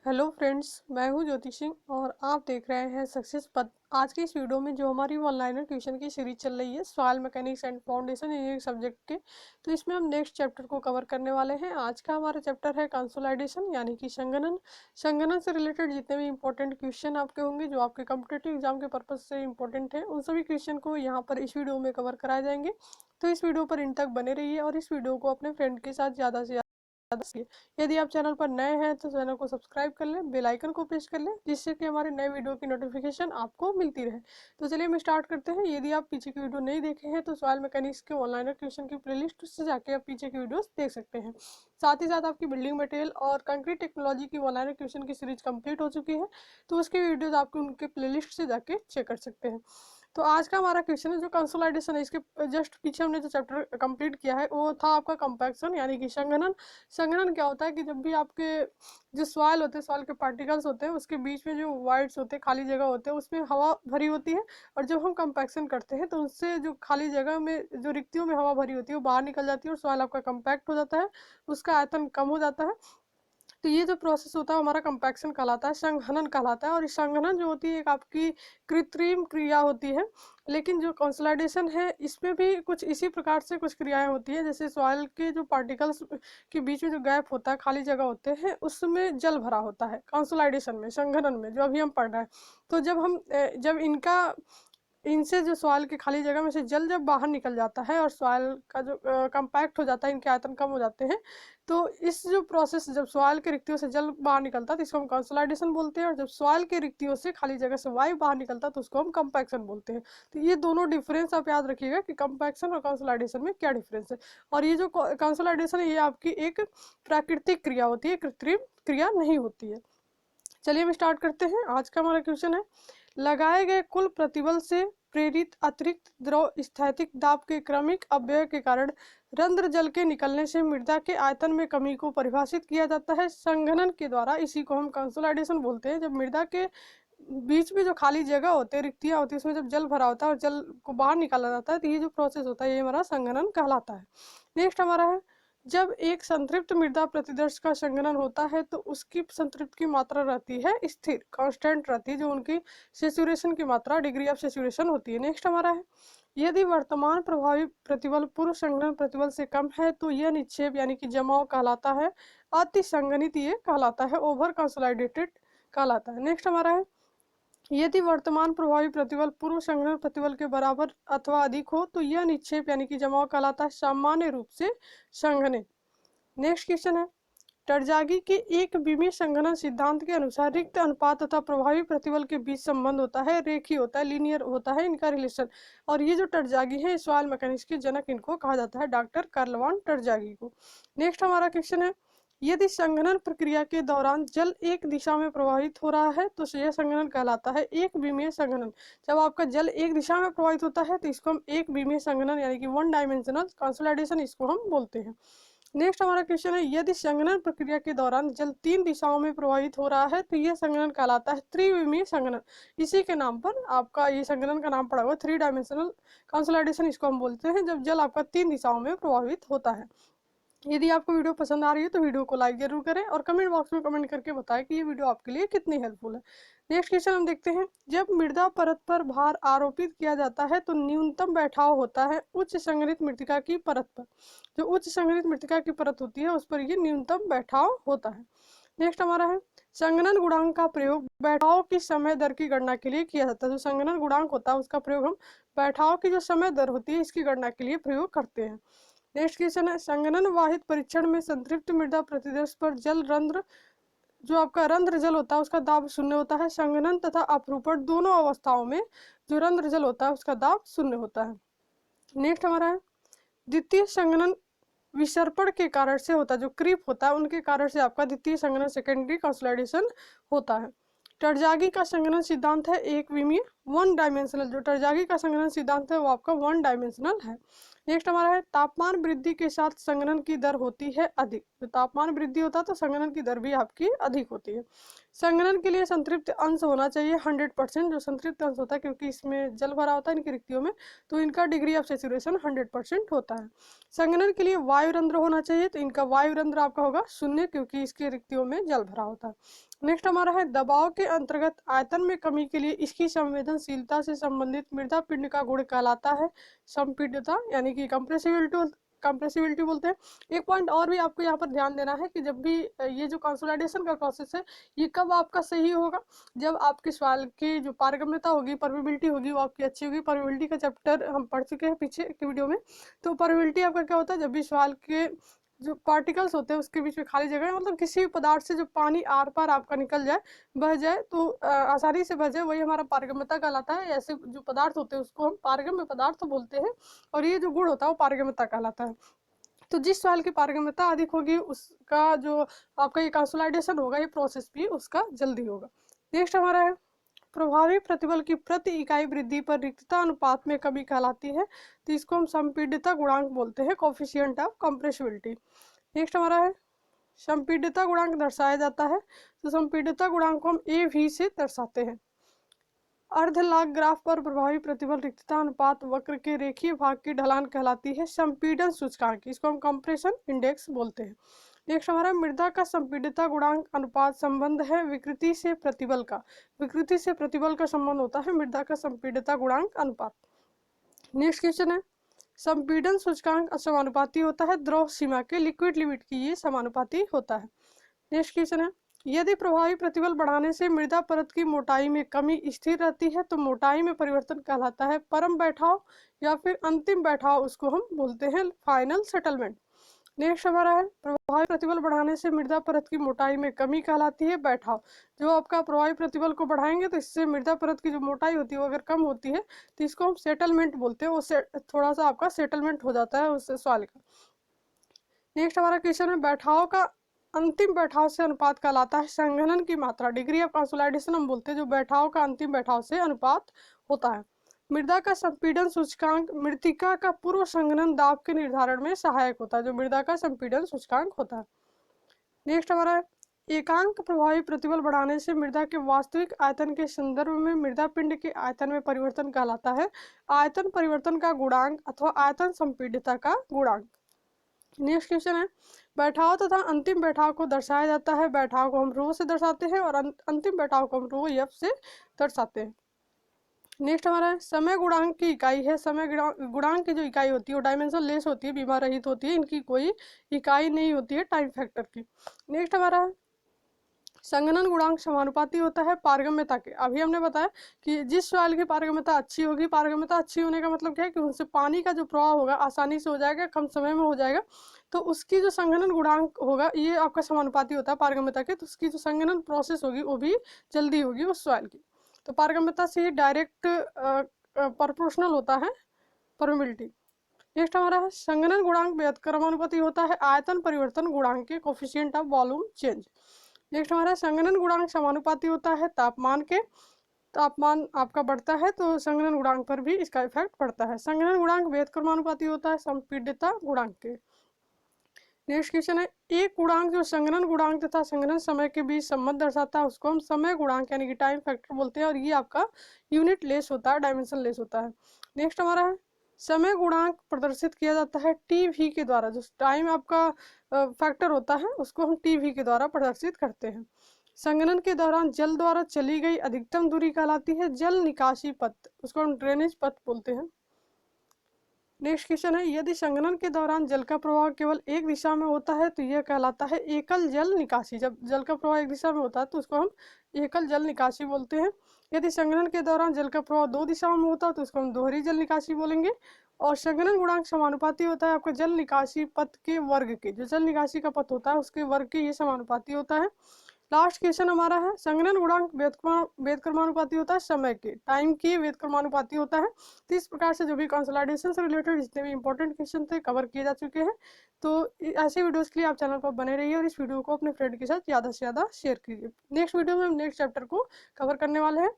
Hello friends, मैं हूं ज्योति सिंह और आप देख रहे हैं सक्सेस पथ। आज की इस वीडियो में जो हमारी ऑनलाइन ट्यूशन की सीरीज चल रही है soil mechanics and foundation engineering subject के, तो इसमें हम नेक्स्ट चैप्टर को कवर करने वाले हैं। आज का हमारा चैप्टर है कंसोलिडेशन यानी कि संघनन। संघनन से रिलेटेड जितने भी इंपॉर्टेंट क्वेश्चन आपके होंगे जो आपके कॉम्पिटेटिव एग्जाम के पर्पज से इंपॉर्टेंट है, उन सभी क्वेश्चन को यहाँ पर इस वीडियो में कवर कराए जाएंगे। तो इस वीडियो पर इन तक बने रहिए और इस वीडियो को अपने फ्रेंड के साथ ज़्यादा से यदि आप चैनल पर नए हैं तो चैनल को सब्सक्राइब कर लें, बेल आइकन को प्रेस कर लें, जिससे कि हमारे नए वीडियो की नोटिफिकेशन आपको मिलती रहे। तो चलिए हम स्टार्ट करते हैं। यदि आप पीछे की वीडियो नहीं देखे हैं तो सॉइल मैकेनिक्स के ऑनलाइन ट्यूशन की प्लेलिस्ट से जाके आप पीछे की वीडियोस देख सकते हैं। साथ ही साथ आपकी बिल्डिंग मटेरियल और कंक्रीट टेक्नोलॉजी की ऑनलाइन ट्यूशन की सीरीज कंप्लीट हो चुकी है, तो उसकी वीडियोज आपको उनके प्लेलिस्ट से जाके चेक कर सकते हैं। तो आज का हमारा क्वेश्चन है जो कंसोलिडेशन है, इसके जस्ट पीछे हमने जो चैप्टर कंप्लीट किया है वो था आपका कंपैक्शन यानी कि संघनन। संघनन क्या होता है कि जब भी आपके जो सॉइल होते हैं, सॉइल के पार्टिकल्स होते हैं, उसके बीच में जो वाइड्स होते हैं, खाली जगह होते हैं, उसमें हवा भरी होती है। और जब हम कंपैक्शन करते हैं तो उनसे जो खाली जगह में जो रिक्तियों में हवा भरी होती है वो बाहर निकल जाती है और सॉइल आपका कंपैक्ट हो जाता है, उसका आयतन कम हो जाता है। तो ये जो प्रोसेस होता है हमारा कंपैक्शन कहलाता है, संघनन कहलाता है। और इस संघनन जो होती है एक आपकी कृत्रिम क्रिया होती है, लेकिन जो कंसोलिडेशन है इसमें भी कुछ इसी प्रकार से कुछ क्रियाएं होती हैं। जैसे सॉइल के जो पार्टिकल्स के बीच में जो गैप होता है, खाली जगह होते हैं, उसमें जल भरा होता है कंसोलिडेशन में, संघनन में, जो अभी हम पढ़ रहे हैं। तो जब इनसे जो सॉइल की खाली जगह में से जल जब बाहर निकल जाता है और सॉइल का जो कंपैक्ट हो जाता है, इनके आयतन कम हो जाते हैं, तो इस जो प्रोसेस जब सॉइल के रिक्तियों से जल बाहर निकलता है तो इसको हम कंसोलिडेशन बोलते हैं। और जब सॉइल के रिक्तियों से खाली जगह से वायु बाहर निकलता है तो उसको हम कंपैक्शन बोलते हैं। तो ये दोनों डिफरेंस आप याद रखिएगा कि कंपैक्शन और कंसोलिडेशन में क्या डिफरेंस है। और ये जो कंसोलिडेशन है ये आपकी एक प्राकृतिक क्रिया होती है, कृत्रिम क्रिया नहीं होती है। चलिए हम स्टार्ट करते हैं। आज का हमारा क्वेश्चन है, लगाए गए कुल प्रतिबल से प्रेरित अतिरिक्त द्रव स्थैतिक दाब के क्रमिक अपव्यय के कारण रंध्र जल के निकलने से मृदा के आयतन में कमी को परिभाषित किया जाता है संघनन के द्वारा। इसी को हम कंसोलिडेशन बोलते हैं। जब मृदा के बीच में जो खाली जगह होते हैं, रिक्तियां होती है, उसमें जब जल भरा होता है और जल को बाहर निकाला जाता है तो ये जो प्रोसेस होता है ये हमारा संघनन कहलाता है। नेक्स्ट हमारा है, जब एक संतृप्त मृदा प्रतिदर्श का संघनन होता है तो उसकी संतृप्त की मात्रा रहती है स्थिर, कांस्टेंट रहती है, जो उनकी सेचुरेशन की मात्रा, डिग्री ऑफ सेचुरेशन होती है। नेक्स्ट हमारा है, यदि वर्तमान प्रभावी प्रतिबल पूर्व संघनन प्रतिबल से कम है तो यह निक्षेप यानी कि जमाव कहलाता है। अति संघनित ये कहलाता है, ओवर कंसोलिडेटेड कहलाता है। नेक्स्ट हमारा है, यदि वर्तमान प्रभावी प्रतिबल पूर्व संघनन प्रतिबल के बराबर अथवा अधिक हो तो यह निक्षेप यानी कि जमाव कहलाता है, सामान्य रूप से संघनित। नेक्स्ट क्वेश्चन है, टरजागी के एक विमीय संघनन सिद्धांत के अनुसार रिक्त अनुपात तथा प्रभावी प्रतिबल के बीच संबंध होता है, रेखीय होता है, लीनियर होता है इनका रिलेशन। और ये जो टरजागी है सॉइल मैकेनिक्स के जनक इनको कहा जाता है, डॉक्टर कार्ल वॉन टरजागी को। नेक्स्ट हमारा क्वेश्चन है, यदि संघनन प्रक्रिया के दौरान जल एक दिशा में प्रवाहित हो रहा है तो यह संघनन कहलाता है एक विमीय संघनन। जब आपका जल एक दिशा में प्रवाहित होता है तो इसको हम एक विमीय संघनन यानी कि वन डायमेंशनल कंसोलिडेशन इसको हम बोलते हैं। नेक्स्ट हमारा क्वेश्चन है, यदि संघनन प्रक्रिया के दौरान जल तीन दिशाओं में प्रवाहित हो रहा है तो यह संघनन कहलाता है त्रिविमीय संघनन। इसी के नाम पर आपका ये संघनन का नाम पड़ा हुआ, थ्री डायमेंशनल कंसोलिडेशन इसको हम बोलते हैं, जब जल आपका तीन दिशाओं में प्रवाहित होता है। यदि आपको वीडियो पसंद आ रही है तो वीडियो को लाइक जरूर करें और कमेंट बॉक्स में कमेंट करके बताएं कि ये वीडियो आपके लिए कितनी हेल्पफुल है। नेक्स्ट क्वेश्चन हम देखते हैं, जब मृदा परत पर भार आरोपित किया जाता है तो न्यूनतम बैठाव होता है उच्च संघनित मृतिका की परत पर। जो उच्च संघनित मृतिका की परत होती है उस पर ये न्यूनतम बैठाव होता है। नेक्स्ट हमारा है, संघनन गुणांक का प्रयोग बैठाव की समय दर की गणना के लिए किया जाता है। जो संघनन गुणांक होता है उसका प्रयोग हम बैठाव की जो समय दर होती है इसकी गणना के लिए प्रयोग करते हैं। नेक्स्ट क्वेश्चन है, संघनन वाहित परीक्षण में संतृप्त मृदा प्रतिदर्श पर जल रंध्र, जो आपका रंध्र जल होता है उसका दाब शून्य होता है। संघनन तथा अपरूपण दोनों अवस्थाओं में जो रंध्र जल होता है उसका दाब शून्य होता है। नेक्स्ट हमारा है, द्वितीय संघनन विसर्पण के कारण से होता है, जो क्रीप होता है उनके कारण से आपका द्वितीय संघनन सेकेंडरी कंसोलिडेशन होता है। टरजागी का संघनन सिद्धांत है एक विमीय वन डायमेंशनल, जो टरजागी का संघनन सिद्धांत है वो आपका वन डायमेंशनल है। नेक्स्ट हमारा है तापमान वृद्धि के साथ संघनन की दर होती है अधिक। जो तापमान वृद्धि होता है तो संघनन की दर भी आपकी अधिक होती है। संघनन के लिए संतृप्त अंश होना चाहिए 100%। जो संतृप्त अंश होता है, क्योंकि इसमें जल भरा होता है इनकी रिक्तियों में, तो इनका डिग्री ऑफ सेचुरेशन 100% होता है। संघनन के लिए वायुरंध्र होना चाहिए, तो इनका वायुरंध्र आपका होगा 0, क्योंकि इसकी रिक्तियों में जल भरा होता है। नेक्स्ट हमारा है दबाव के अंतर्गत आयतन में कमी के लिए इसकी संवेदनशीलता से संबंधित मृदा पिंड का गुण कहलाता है संपीड्यता, यानी कि कंप्रेसिबिलिटी बोलते हैं। एक पॉइंट और भी आपको यहाँ पर ध्यान देना है कि जब भी ये जो कंसोलिडेशन का प्रोसेस है ये कब आपका सही होगा, जब आपके सवाल की जो पारगम्यता होगी, परमेबिलिटी होगी, वो आपकी अच्छी होगी। परमेबिलिटी का चैप्टर हम पढ़ चुके हैं पीछे की वीडियो में। तो परमेबिलिटी आपका क्या होता है, जब भी सवाल के जो पार्टिकल्स होते हैं उसके बीच में खाली जगह है, मतलब किसी भी पदार्थ से जो पानी आर पार आपका निकल जाए, बह जाए, तो आसानी से बह जाए, वही हमारा पारगम्यता कहलाता है। ऐसे जो पदार्थ होते हैं उसको हम पारगम्य पदार्थ बोलते हैं, और ये जो गुण होता है वो पारगम्यता कहलाता है। तो जिस सॉइल की पारगम्यता अधिक होगी उसका जो आपका ये कंसोलिडेशन होगा, ये प्रोसेस भी उसका जल्दी होगा। नेक्स्ट हमारा है प्रभावी प्रतिबल की प्रति इकाई वृद्धि पर रिक्तता अनुपात में कमी कहलाती है, तो इसको हम संपीड्यता गुणांक बोलते हैं, कोफिशिएंट ऑफ कंप्रेसिबिलिटी। नेक्स्ट हमारा है संपीड्यता गुणांक दर्शाया जाता है, तो संपीड्यता गुणांक को हम AV से दर्शाते हैं। अर्ध लाख ग्राफ पर प्रभावी प्रतिबल रिक्तता अनुपात वक्र के रेखीय भाग की ढलान कहलाती है संपीडन सूचकांक, इसको हम कंप्रेशन इंडेक्स बोलते हैं। नेक्स्ट हमारा मृदा का संपीड्यता गुणांक अनुपात संबंध है विकृति से प्रतिबल का, विकृति से प्रतिबल का संबंध होता है मृदा का संपीड्यता गुणांक अनुपात। नेक्स्ट क्वेश्चन है संपीडन सूचकांक समानुपाती होता है द्रव सीमा के, लिक्विड लिमिट की ये समानुपाती होता है। नेक्स्ट क्वेश्चन है यदि प्रभावी प्रतिबल बढ़ाने से मृदा परत की मोटाई में कमी स्थिर रहती है तो मोटाई में परिवर्तन कहलाता है परम बैठाव या फिर अंतिम बैठाव, उसको हम बोलते हैं फाइनल सेटलमेंट। नेक्स्ट हमारा है प्रभावी प्रतिबल बढ़ाने से मृदा परत की मोटाई में कमी कहलाती है बैठाव। जो आपका प्रभावी प्रतिबल को बढ़ाएंगे तो इससे मृदा परत की जो मोटाई होती है वो अगर कम होती है तो इसको हम सेटलमेंट बोलते हैं, वो थोड़ा सा आपका सेटलमेंट हो जाता है उस सवाल का। नेक्स्ट हमारा क्वेश्चन है बैठाव का अंतिम बैठाव से अनुपात कहलाता है संघनन की मात्रा, डिग्री ऑफ कंसोलिडेशन हम बोलते हैं, जो बैठाव का अंतिम बैठाव से अनुपात होता है। मृदा का संपीडन सूचकांक मृतिका का पूर्व संघनन दाब के निर्धारण में सहायक होता है, जो मृदा का संपीडन सूचकांक होता है। नेक्स्ट हमारा है एकांक प्रभावी प्रतिबल बढ़ाने से मृदा के वास्तविक आयतन के संदर्भ में मृदा पिंड के आयतन में परिवर्तन कहलाता है आयतन परिवर्तन का गुणांक अथवा आयतन संपीड्यता का गुणांक। नेक्स्ट क्वेश्चन है बैठाव तथा अंतिम बैठाव को दर्शाया जाता है, बैठाव को हम रो से दर्शाते हैं और अंतिम बैठाव को हम रो F से दर्शाते हैं। नेक्स्ट हमारा है समय गुणांक की इकाई है, समय गुणांक की जो इकाई होती है वो डायमेंशन लेस होती है, बीमा रहित होती है, इनकी कोई इकाई नहीं होती है टाइम फैक्टर की। नेक्स्ट हमारा है संघनन गुणांक समानुपाती होता है पारगम्यता के। अभी हमने बताया कि जिस सॉइल की पारगम्यता अच्छी होगी, पारगम्यता अच्छी होने का मतलब क्या है कि उनसे पानी का जो प्रवाह होगा आसानी से हो जाएगा, कम समय में हो जाएगा, तो उसकी जो संघनन गुणांक होगा ये आपका समानुपाती होता है पारगम्यता के, तो उसकी जो संघनन प्रोसेस होगी वो भी जल्दी होगी उस सॉइल की। तो पारगम्यता से ही डायरेक्ट प्रोपोर्शनल होता है परमेबिलिटी। नेक्स्ट हमारा है संघनन गुणांक व्युत्क्रमानुपाती होता है आयतन परिवर्तन गुणांक के, coefficient of volume change. Next हमारा संघनन गुणांक समानुपाती होता है तापमान के, तापमान आपका बढ़ता है तो संघनन गुणांक पर भी इसका इफेक्ट पड़ता है। संघनन गुणांक व्युत्क्रमानुपाती होता है संपीड्यता गुणांक के। नेक्स्ट क्वेश्चन है एक गुणांक जो संघनन गुणांक तथा संघनन समय के बीच संबंध दर्शाता है उसको हम समय गुणांक यानी कि टाइम फैक्टर बोलते हैं, और ये आपका यूनिट लेस होता है, डायमेंशन लेस होता है। नेक्स्ट हमारा है समय गुणांक प्रदर्शित किया जाता है TV के द्वारा, जो टाइम आपका फैक्टर होता है उसको हम TV के द्वारा प्रदर्शित करते हैं। संघनन के दौरान जल द्वारा चली गई अधिकतम दूरी कहलाती है जल निकासी पथ, उसको हम ड्रेनेज पथ बोलते हैं। नेक्स्ट क्वेश्चन है यदि संघनन के दौरान जल का प्रवाह केवल एक दिशा में होता है तो यह कहलाता है एकल जल निकासी। जब जल का प्रवाह एक दिशा में होता है तो उसको हम एकल जल निकासी बोलते हैं। यदि संघनन के दौरान जल का प्रवाह दो दिशाओं में होता है तो उसको हम दोहरी जल निकासी बोलेंगे। और संघनन गुणांक समानुपाती होता है आपका जल निकासी पथ के वर्ग के, जो जल निकासी का पथ होता है उसके वर्ग के ये समानुपाती होता है। लास्ट क्वेश्चन हमारा है संघनन गुणांक व्युत्क्रमानुपाती होता है समय के, टाइम की व्युत्क्रमानुपाती होता है। तो इस प्रकार से जो भी कंसोलिडेशन से रिलेटेड जितने भी इंपॉर्टेंट क्वेश्चन थे कवर किए जा चुके हैं। तो ऐसे वीडियोस के लिए आप चैनल पर बने रहिए और इस वीडियो को अपने फ्रेंड के साथ ज़्यादा से ज़्यादा शेयर कीजिए। नेक्स्ट वीडियो में हम नेक्स्ट चैप्टर को कवर करने वाले हैं।